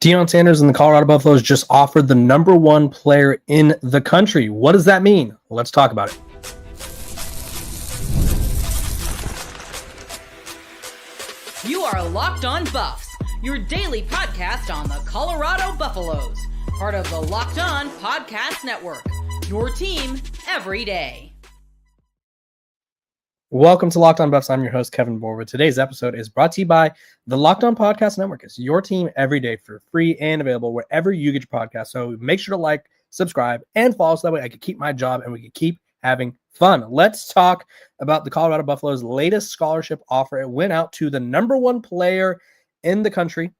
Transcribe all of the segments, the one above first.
Deion Sanders and the Colorado Buffaloes just offered the number one player in the country. What does that mean? Let's talk about it. You are Locked On Buffs, your daily podcast on the Colorado Buffaloes, part of the Locked On Podcast Network, your team every day. Welcome to Locked On Buffs. I'm your host, Kevin Borwood. Today's episode is brought to you by the Locked On Podcast Network. It's your team every day for free and available wherever you get your podcast. So make sure to like, subscribe, and follow so that way I can keep my job and we can keep having fun. Let's talk about the Colorado Buffaloes' latest scholarship offer. It went out to the number one player in the country.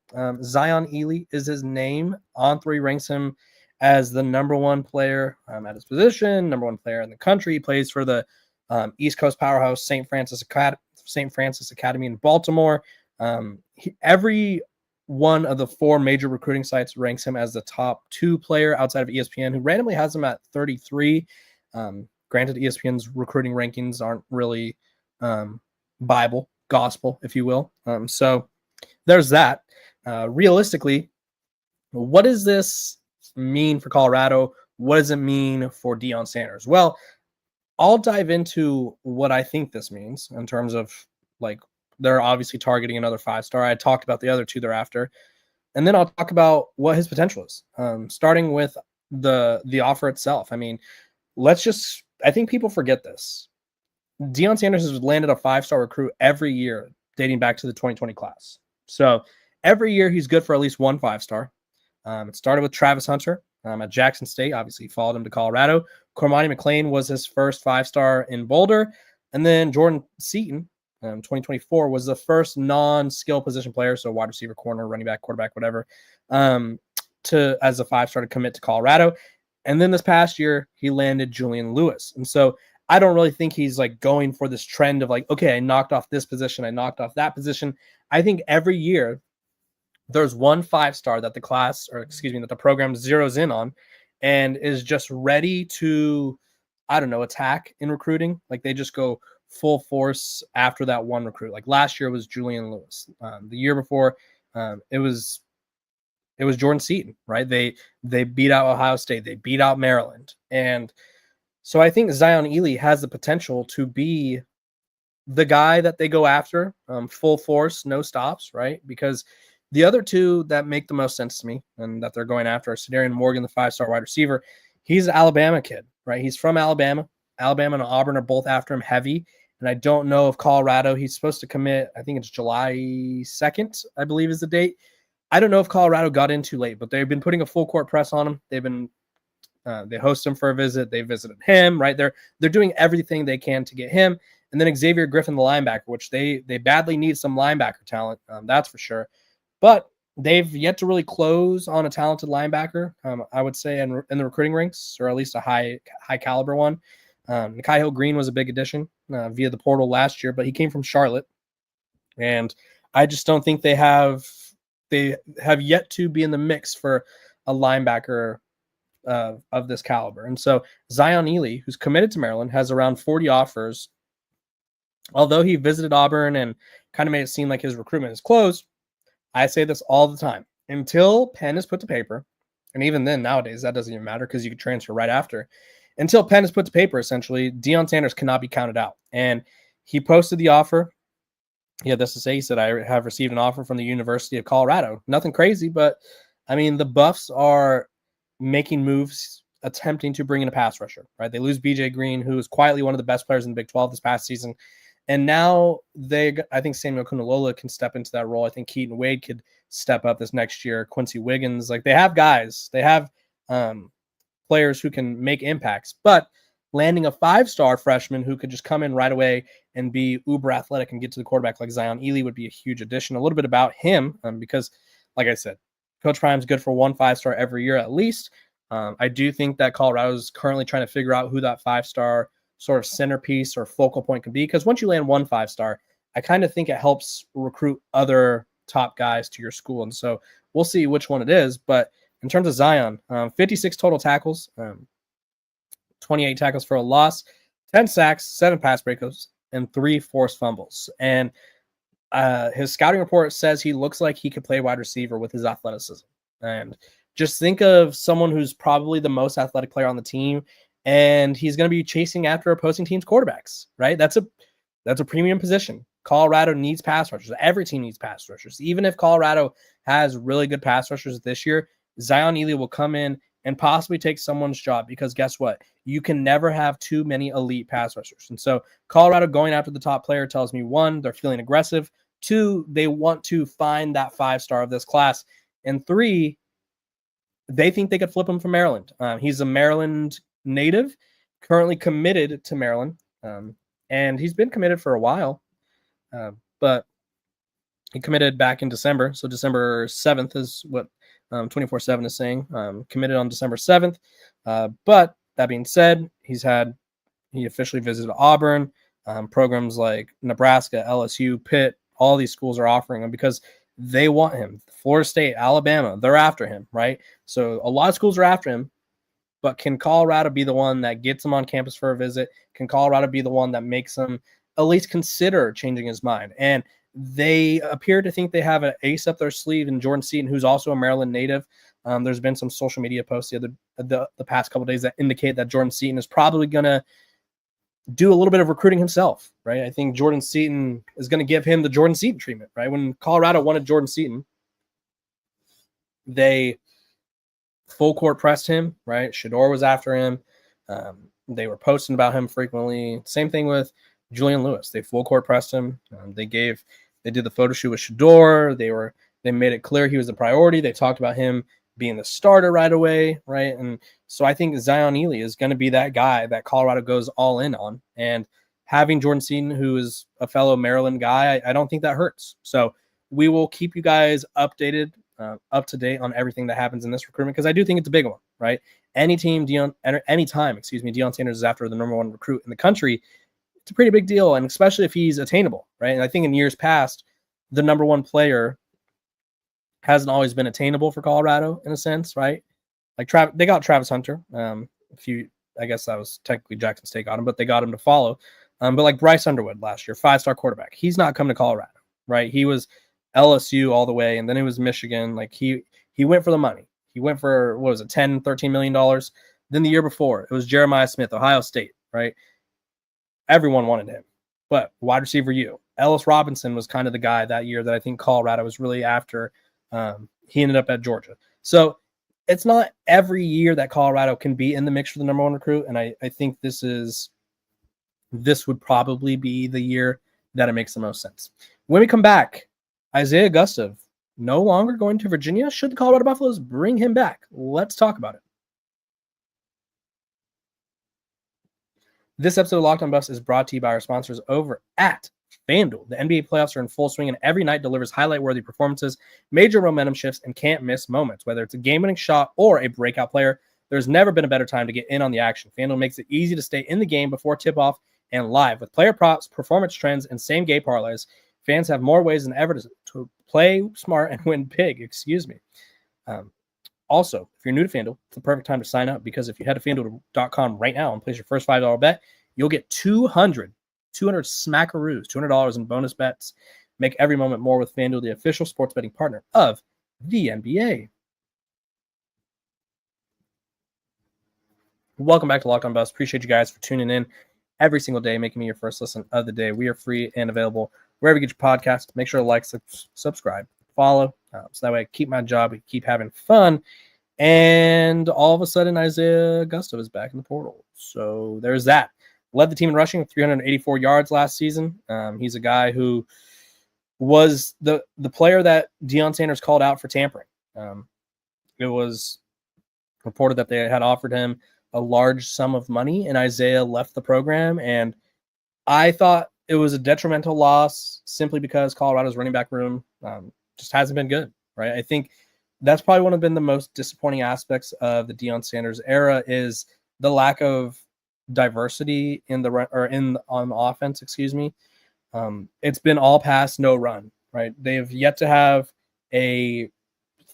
Zion Elee is his name. On3 ranks him as the number one player at his position, number one player in the country. He plays for the East Coast powerhouse St. Francis Academy in Baltimore. Every one of the four major recruiting sites ranks him as the top two player outside of ESPN, who randomly has him at 33. Granted, ESPN's recruiting rankings aren't really Bible, gospel, if you will. So there's that. Realistically, what does this mean for Colorado? What does it mean for Deion Sanders? Well, I'll dive into what I think this means in terms of, like, they're obviously targeting another five-star. I talked about the other two thereafter. And then I'll talk about what his potential is, starting with the offer itself. I mean, I think people forget this. Deion Sanders has landed a five-star recruit every year dating back to the 2020 class. So every year he's good for at least one five-star. It started with Travis Hunter at Jackson State. Obviously, he followed him to Colorado. Cormani McLean was his first five-star in Boulder. And then Jordan Seaton, 2024, was the first non-skill position player, so wide receiver, corner, running back, quarterback, whatever, as a five-star to commit to Colorado. And then this past year, he landed Julian Lewis. And so I don't really think he's like going for this trend of like, okay, I knocked off this position, I knocked off that position. I think every year there's one five-star that the program zeroes in on and is just ready to, attack in recruiting. Like they just go full force after that one recruit. Like last year was Julian Lewis. The year before, it was Jordan Seaton, right? They beat out Ohio State. They beat out Maryland. And so I think Zion Elee has the potential to be the guy that they go after, full force, no stops, right? Because the other two that make the most sense to me and that they're going after are Sedarian Morgan, the five-star wide receiver. He's an Alabama kid, right? He's from Alabama. Alabama and Auburn are both after him heavy. And I don't know if Colorado, he's supposed to commit, I think it's July 2nd, I believe is the date. I don't know if Colorado got in too late, but they've been putting a full court press on him. They host him for a visit. They visited him, right? They're doing everything they can to get him. And then Xavier Griffin, the linebacker, which they badly need some linebacker talent. That's for sure. But they've yet to really close on a talented linebacker, I would say, in the recruiting ranks, or at least a high caliber one. Nikhil Green was a big addition via the portal last year, but he came from Charlotte. And I just don't think they have yet to be in the mix for a linebacker of this caliber. And so Zion Elee, who's committed to Maryland, has around 40 offers. Although he visited Auburn and kind of made it seem like his recruitment is closed, I say this all the time. Until pen is put to paper, and even then nowadays that doesn't even matter because you can transfer right after. Until pen is put to paper, essentially, Deion Sanders cannot be counted out. And he posted the offer. He had this to say. He said, I have received an offer from the University of Colorado. Nothing crazy, but I mean, the Buffs are making moves, attempting to bring in a pass rusher, right? They lose BJ Green, who is quietly one of the best players in the Big 12 this past season. And now I think Samuel Kunalola can step into that role. I think Keaton Wade could step up this next year. Quincy Wiggins, like they have guys, they have players who can make impacts, but landing a five-star freshman who could just come in right away and be uber athletic and get to the quarterback like Zion Elee would be a huge addition. A little bit about him, because like I said, Coach Prime's good for one five-star every year at least. I do think that Colorado's currently trying to figure out who that five-star sort of centerpiece or focal point can be, because once you land one five-star, I kind of think it helps recruit other top guys to your school. And so we'll see which one it is. But in terms of Zion, 56 total tackles, 28 tackles for a loss, 10 sacks, 7 pass breakups, and 3 forced fumbles. And his scouting report says he looks like he could play wide receiver with his athleticism. And just think of someone who's probably the most athletic player on the team, and he's going to be chasing after opposing teams' quarterbacks, right? That's a premium position. Colorado needs pass rushers. Every team needs pass rushers. Even if Colorado has really good pass rushers this year, Zion Elee will come in and possibly take someone's job, because guess what? You can never have too many elite pass rushers. And so Colorado going after the top player tells me, one, they're feeling aggressive. Two, they want to find that 5-star of this class. And three, they think they could flip him from Maryland. He's a Maryland native, currently committed to Maryland. And he's been committed for a while. But he committed back in December. So December 7th is what 24/7 is saying. Committed on December 7th. But that being said, he officially visited Auburn. Programs like Nebraska, LSU, Pitt, all these schools are offering him because they want him. Florida State, Alabama, they're after him, right? So a lot of schools are after him. But can Colorado be the one that gets him on campus for a visit? Can Colorado be the one that makes him at least consider changing his mind? And they appear to think they have an ace up their sleeve in Jordan Seaton, who's also a Maryland native. There's been some social media posts the past couple of days that indicate that Jordan Seaton is probably going to do a little bit of recruiting himself, right? I think Jordan Seaton is going to give him the Jordan Seaton treatment, right? When Colorado wanted Jordan Seaton, they full court pressed him, right? Shador was after him. They were posting about him frequently. Same thing with Julian Lewis. They full court pressed him. They did the photo shoot with Shador. They made it clear he was the priority. They talked about him being the starter right away, right? And so I think Zion Elee is going to be that guy that Colorado goes all in on. And having Jordan Seaton, who is a fellow Maryland guy, I don't think that hurts. So we will keep you guys updated, up to date on everything that happens in this recruitment, because I do think it's a big one, right? Anytime Deion Sanders is after the number one recruit in the country, it's a pretty big deal, and especially if he's attainable, right? And I think in years past, the number one player hasn't always been attainable for Colorado in a sense, right? Like they got Travis Hunter. I guess that was technically Jackson State got him, but they got him to follow. But like Bryce Underwood last year, 5-star quarterback, he's not coming to Colorado, right? He was LSU all the way, and then it was Michigan. Like he went for the money. He went for, what was it, $10-13 million. Then the year before, it was Jeremiah Smith, Ohio State, right? Everyone wanted him. But wide receiver Ellis Robinson was kind of the guy that year that I think Colorado was really after. He ended up at Georgia. So it's not every year that Colorado can be in the mix for the number one recruit, and I think this would probably be the year that it makes the most sense. When we come back, Isaiah Gustav no longer going to Virginia. Should the Colorado Buffaloes bring him back? Let's talk about it. This episode of Locked On Buffs is brought to you by our sponsors over at FanDuel. The NBA playoffs are in full swing, and every night delivers highlight-worthy performances, major momentum shifts, and can't-miss moments. Whether it's a game-winning shot or a breakout player, there's never been a better time to get in on the action. FanDuel makes it easy to stay in the game before tip-off and live. With player props, performance trends, and same-game parlays, fans have more ways than ever to play smart and win big. Also, if you're new to FanDuel, it's the perfect time to sign up, because if you head to FanDuel.com right now and place your first $5 bet, you'll get $200 smackaroos, $200 in bonus bets. Make every moment more with FanDuel, the official sports betting partner of the NBA. Welcome back to Locked On Buffs. Appreciate you guys for tuning in every single day, making me your first listen of the day. We are free and available wherever you get your podcast. Make sure to like, subscribe, follow, so that way I keep my job, we keep having fun. And all of a sudden, Isaiah Gustav is back in the portal. So there's that. Led the team in rushing with 384 yards last season. He's a guy who was the player that Deion Sanders called out for tampering. It was reported that they had offered him a large sum of money, and Isaiah left the program. And I thought it was a detrimental loss simply because Colorado's running back room just hasn't been good, right? I think that's probably one of the most disappointing aspects of the Deion Sanders era is the lack of diversity on offense. It's been all pass, no run, right? They have yet to have a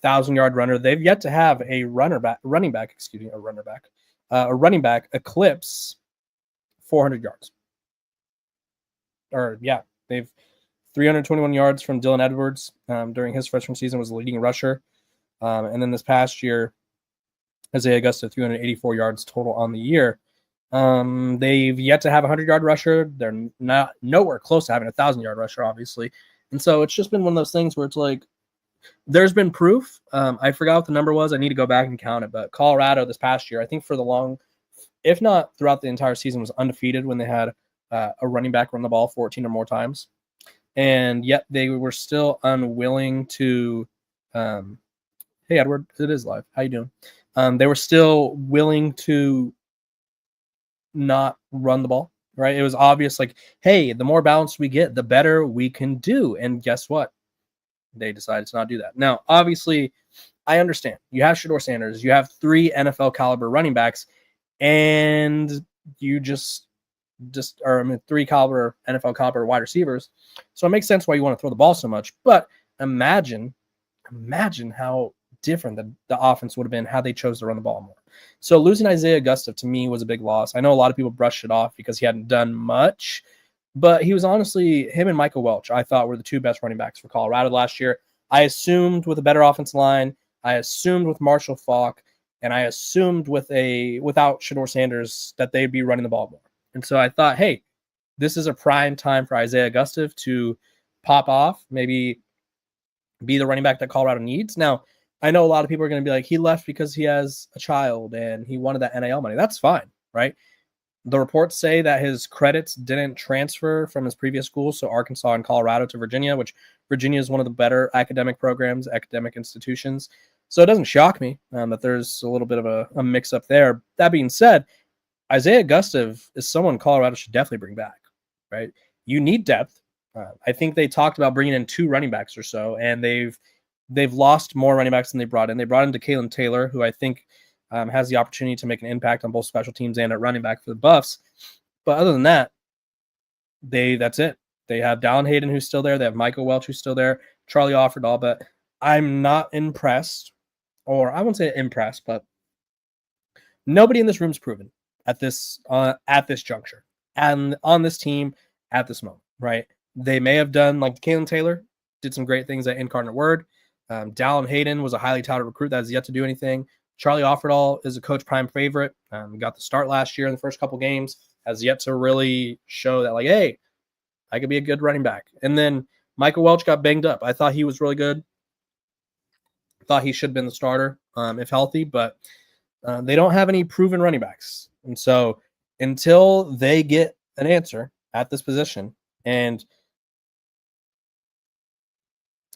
1,000-yard runner. They've yet to have a running back eclipse 400 yards. They've 321 yards from Dylan Edwards during his freshman season, was the leading rusher. And then this past year, Isaiah Augusta, 384 yards total on the year. They've yet to have a 100-yard rusher. They're not nowhere close to having a 1,000-yard rusher, obviously. And so it's just been one of those things where it's like, there's been proof. I forgot what the number was. I need to go back and count it. But Colorado this past year, I think for the long, if not throughout the entire season, was undefeated when they had a running back run the ball 14 or more times. And yet they were still unwilling to hey, Edward, it is live. How you doing? They were still willing to not run the ball, right? It was obvious, like, hey, the more balanced we get, the better we can do. And guess what? They decided to not do that. Now, obviously, I understand. You have Shedeur Sanders. You have 3 NFL caliber running backs, and you just 3 caliber NFL caliber wide receivers. So it makes sense why you want to throw the ball so much. But imagine how different the offense would have been had they chose to run the ball more. So losing Isaiah Augusta to me was a big loss. I know a lot of people brushed it off because he hadn't done much, but he was honestly, him and Michael Welch, I thought were the 2 best running backs for Colorado last year. I assumed with a better offensive line, I assumed with Marshall Faulk, and I assumed without Shedeur Sanders that they'd be running the ball more. And so I thought, hey, this is a prime time for Isaiah Augusta to pop off, maybe be the running back that Colorado needs. Now, I know a lot of people are going to be like, he left because he has a child and he wanted that NIL money. That's fine, right? The reports say that his credits didn't transfer from his previous school, so Arkansas and Colorado, to Virginia, which Virginia is one of the better academic programs, academic institutions. So it doesn't shock me that there's a little bit of a mix-up there. That being said, Isaiah Augusta is someone Colorado should definitely bring back, right? You need depth. I think they talked about bringing in 2 running backs or so, and they've lost more running backs than they brought in. They brought in Kalen Taylor, who I think has the opportunity to make an impact on both special teams and at running back for the Buffs. But other than that, that's it. They have Dallin Hayden, who's still there. They have Michael Welch, who's still there. Charlie Offerdahl, but I'm not impressed, or I won't say impressed, but nobody in this room's proven at this juncture and on this team at this moment, right? They may have done, like Kalen Taylor did some great things at Incarnate Word. Dallin Hayden was a highly touted recruit that has yet to do anything. Charlie Offerdahl is a Coach Prime favorite. Got the start last year in the first couple games. Has yet to really show that, like, hey, I could be a good running back. And then Michael Welch got banged up. I thought he was really good. Thought he should have been the starter if healthy, but they don't have any proven running backs. And so until they get an answer at this position, and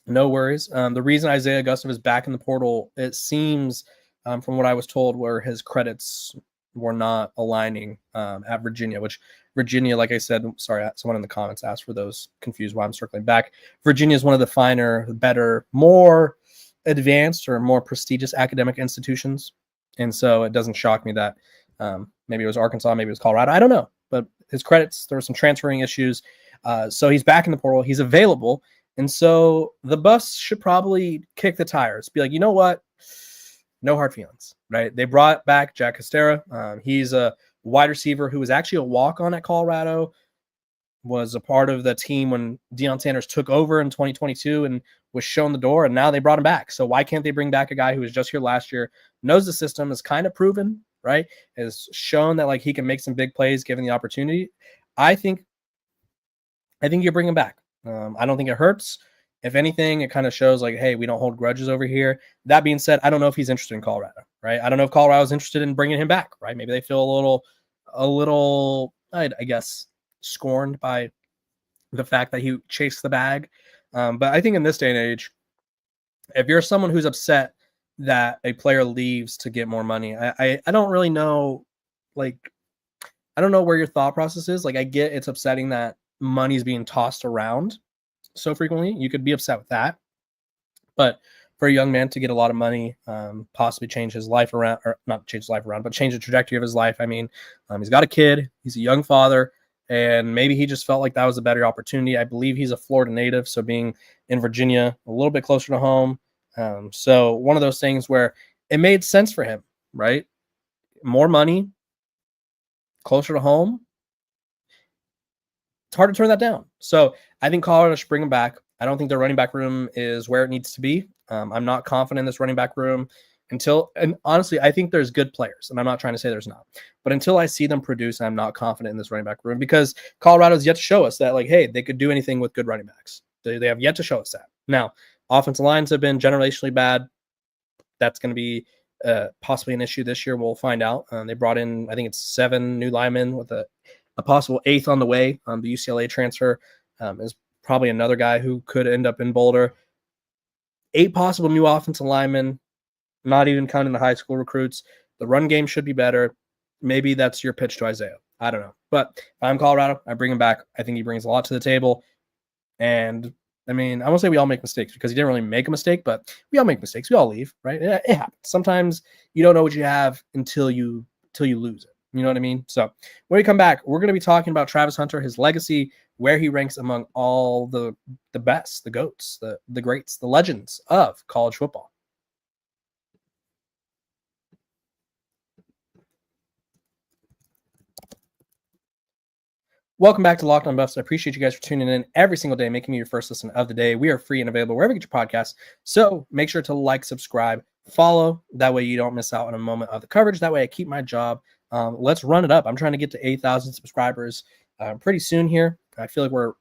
no worries. The reason Isaiah Augusta is back in the portal, it seems, from what I was told, where his credits were not aligning at Virginia, which Virginia, like I said, sorry, someone in the comments asked for those, confused why I'm circling back. Virginia is one of the finer, better, more advanced or more prestigious academic institutions. And so it doesn't shock me that maybe it was Arkansas, maybe it was Colorado. I don't know. But his credits, there were some transferring issues. So he's back in the portal. He's available. And so the Buffs should probably kick the tires. Be like, you know what? No hard feelings, right? They brought back Jack Costera. He's a wide receiver who was actually a walk-on at Colorado, was a part of the team when Deion Sanders took over in 2022 and was shown the door, and now they brought him back. So why can't they bring back a guy who was just here last year, knows the system, is kind of proven, right? Has shown that, like, he can make some big plays given the opportunity. I think you bring him back. I don't think it hurts. If anything, it kind of shows, like, hey, we don't hold grudges over here. That being said, I don't know if he's interested in Colorado, right? I don't know if Colorado's interested in bringing him back, right? Maybe they feel a little, I guess, scorned by the fact that he chased the bag. But I think in this day and age, if you're someone who's upset that a player leaves to get more money, I don't really know, like, I don't know where your thought process is. Like, I get it's upsetting that money's being tossed around so frequently. You could be upset with that. But for a young man to get a lot of money, possibly change his life around, or not change his life around, but change the trajectory of his life. I mean, he's got a kid, he's a young father, and maybe he just felt like that was a better opportunity. I believe he's a Florida native, so being in Virginia, a little bit closer to home. So one of those things where it made sense for him, right? More money, closer to home. It's hard to turn that down. So I think Colorado should bring him back. I don't think their running back room is where it needs to be. I'm not confident in this running back room and honestly, I think there's good players, and I'm not trying to say there's not, but until I see them produce, I'm not confident in this running back room because Colorado's yet to show us that, like, hey, they could do anything with good running backs. They have yet to show us that. Now, offensive lines have been generationally bad. That's going to be possibly an issue this year. We'll find out. They brought in, I think it's 7 new linemen with a possible 8th on the way. The UCLA transfer is probably another guy who could end up in Boulder. 8 possible new offensive linemen, not even counting the high school recruits. The run game should be better. Maybe that's your pitch to Isaiah. I don't know. But if I'm Colorado, I bring him back. I think he brings a lot to the table. And I mean, I won't say we all make mistakes because he didn't really make a mistake, but we all make mistakes. We all leave, right? It happens. Sometimes you don't know what you have until you lose it. You know what I mean? So when we come back, we're going to be talking about Travis Hunter, his legacy, where he ranks among all the best, the GOATs, the greats, the legends of college football. Welcome back to Locked On Buffs. I appreciate you guys for tuning in every single day, making me your first listen of the day. We are free and available wherever you get your podcasts. So make sure to like, subscribe, follow. That way you don't miss out on a moment of the coverage. That way I keep my job. Let's run it up. I'm trying to get to 8,000 subscribers pretty soon here. I feel like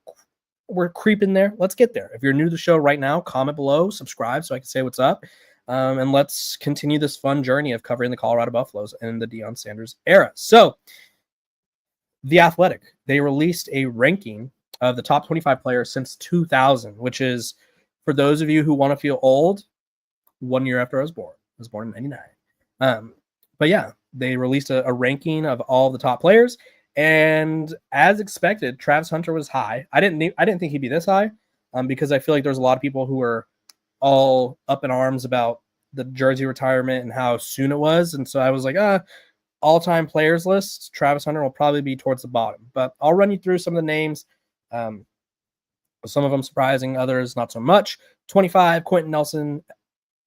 we're creeping there. Let's get there. If you're new to the show right now, comment below, subscribe so I can say what's up. And let's continue this fun journey of covering the Colorado Buffaloes in the Deion Sanders era. So The Athletic, they released a ranking of the top 25 players since 2000, which is, for those of you who want to feel old, 1 year after I was born. I was born in 99. But yeah, they released a ranking of all the top players, and as expected, Travis Hunter was high. I didn't think he'd be this high, because I feel like there's a lot of people who were all up in arms about the jersey retirement and how soon it was, and so I was like, all-time players list, Travis Hunter will probably be towards the bottom. But I'll run you through some of the names. Some of them surprising, others not so much. 25, Quentin Nelson.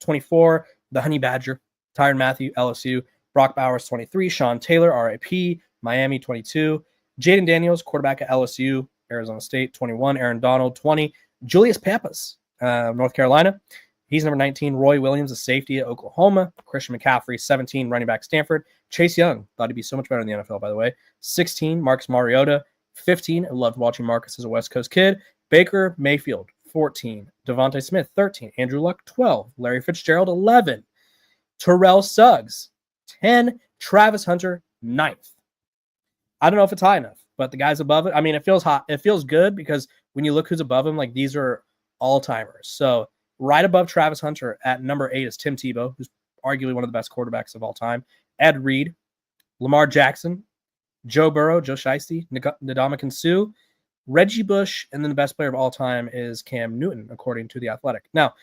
24, the Honey Badger. Tyrann Mathieu, LSU. Brock Bowers, 23. Sean Taylor, RIP. Miami, 22. Jaden Daniels, quarterback at LSU. Arizona State, 21. Aaron Donald, 20. Julius Pappas, North Carolina. He's number 19. Roy Williams, a safety at Oklahoma. Christian McCaffrey, 17. Running back, Stanford. Chase Young, thought he'd be so much better in the NFL, by the way. 16. Marcus Mariota. 15. I loved watching Marcus as a West Coast kid. Baker Mayfield, 14. Devontae Smith, 13. Andrew Luck, 12. Larry Fitzgerald, 11. Terrell Suggs, 10. Travis Hunter, 9th. I don't know if it's high enough, but the guys above it, I mean, it feels hot. It feels good because when you look who's above him, like, these are all-timers. So right above Travis Hunter at number 8 is Tim Tebow, who's arguably one of the best quarterbacks of all time. Ed Reed, Lamar Jackson, Joe Burrow, Joe Shiesty, Ndamukong Suh, Reggie Bush, and then the best player of all time is Cam Newton, according to The Athletic. Now,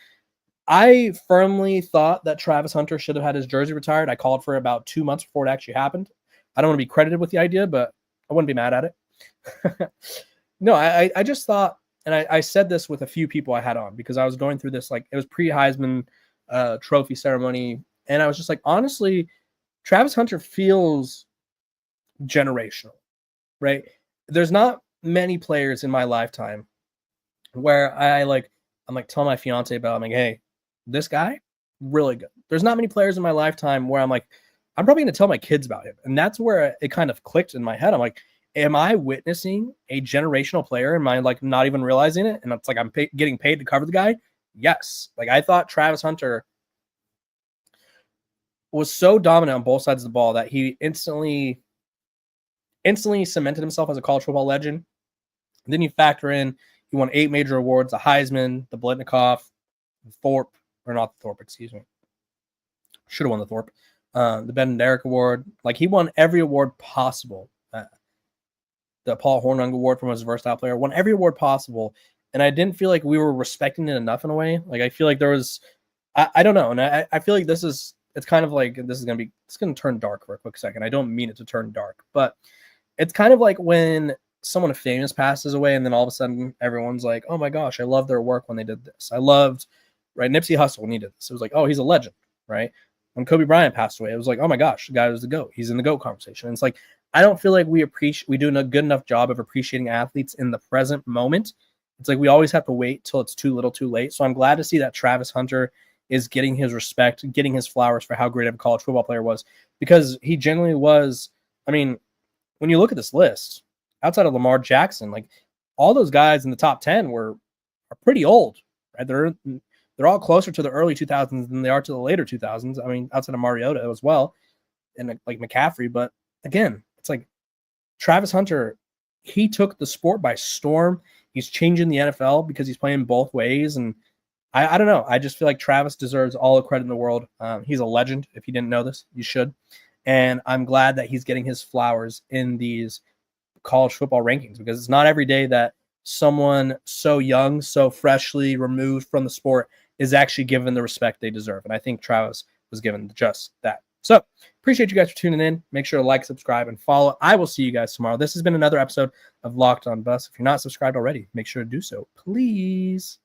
I firmly thought that Travis Hunter should have had his jersey retired. I called for about 2 months before it actually happened. I don't want to be credited with the idea, but I wouldn't be mad at it. No, I just thought, and I said this with a few people I had on because I was going through this, like, it was pre-Heisman trophy ceremony, and I was just like, honestly, Travis Hunter feels generational, right? There's not many players in my lifetime where I'm telling my fiance about, I'm like, hey, this guy, really good. There's not many players in my lifetime where I'm like, I'm probably going to tell my kids about him. And that's where it kind of clicked in my head. I'm like, am I witnessing a generational player? Am I, like, not even realizing it? And it's like, I'm getting paid to cover the guy. Yes. Like, I thought Travis Hunter was so dominant on both sides of the ball that he instantly cemented himself as a college football legend. And then you factor in, he won 8 major awards, the Heisman, the Blitnikoff, should have won the Thorpe. The Ben and Derrick Award. Like, he won every award possible. The Paul Hornung Award from his versatile player. Won every award possible. And I didn't feel like we were respecting it enough in a way. Like, I feel like there was, I don't know. And I feel like it's kind of like, it's going to turn dark for a quick second. I don't mean it to turn dark, but it's kind of like when someone famous passes away and then all of a sudden everyone's like, oh my gosh, I love their work when they did this. I loved, right, Nipsey Hussle when he did this. It was like, oh, he's a legend, right? When Kobe Bryant passed away, it was like, oh my gosh, the guy was the GOAT. He's in the GOAT conversation. And it's like, I don't feel like we do a good enough job of appreciating athletes in the present moment. It's like we always have to wait till it's too little too late. So I'm glad to see that Travis Hunter is getting his respect, getting his flowers for how great of a college football player was, because he genuinely was. I mean, when you look at this list, outside of Lamar Jackson, like all those guys in the top 10 are pretty old, right? They're all closer to the early 2000s than they are to the later 2000s. I mean, outside of Mariota as well, and like McCaffrey. But again, it's like Travis Hunter, he took the sport by storm. He's changing the NFL because he's playing both ways. And I don't know. I just feel like Travis deserves all the credit in the world. He's a legend. If you didn't know this, you should. And I'm glad that he's getting his flowers in these college football rankings, because it's not every day that someone so young, so freshly removed from the sport is actually given the respect they deserve. And I think Travis was given just that. So appreciate you guys for tuning in. Make sure to like, subscribe, and follow. I will see you guys tomorrow. This has been another episode of Locked On Buffs. If you're not subscribed already, make sure to do so, please.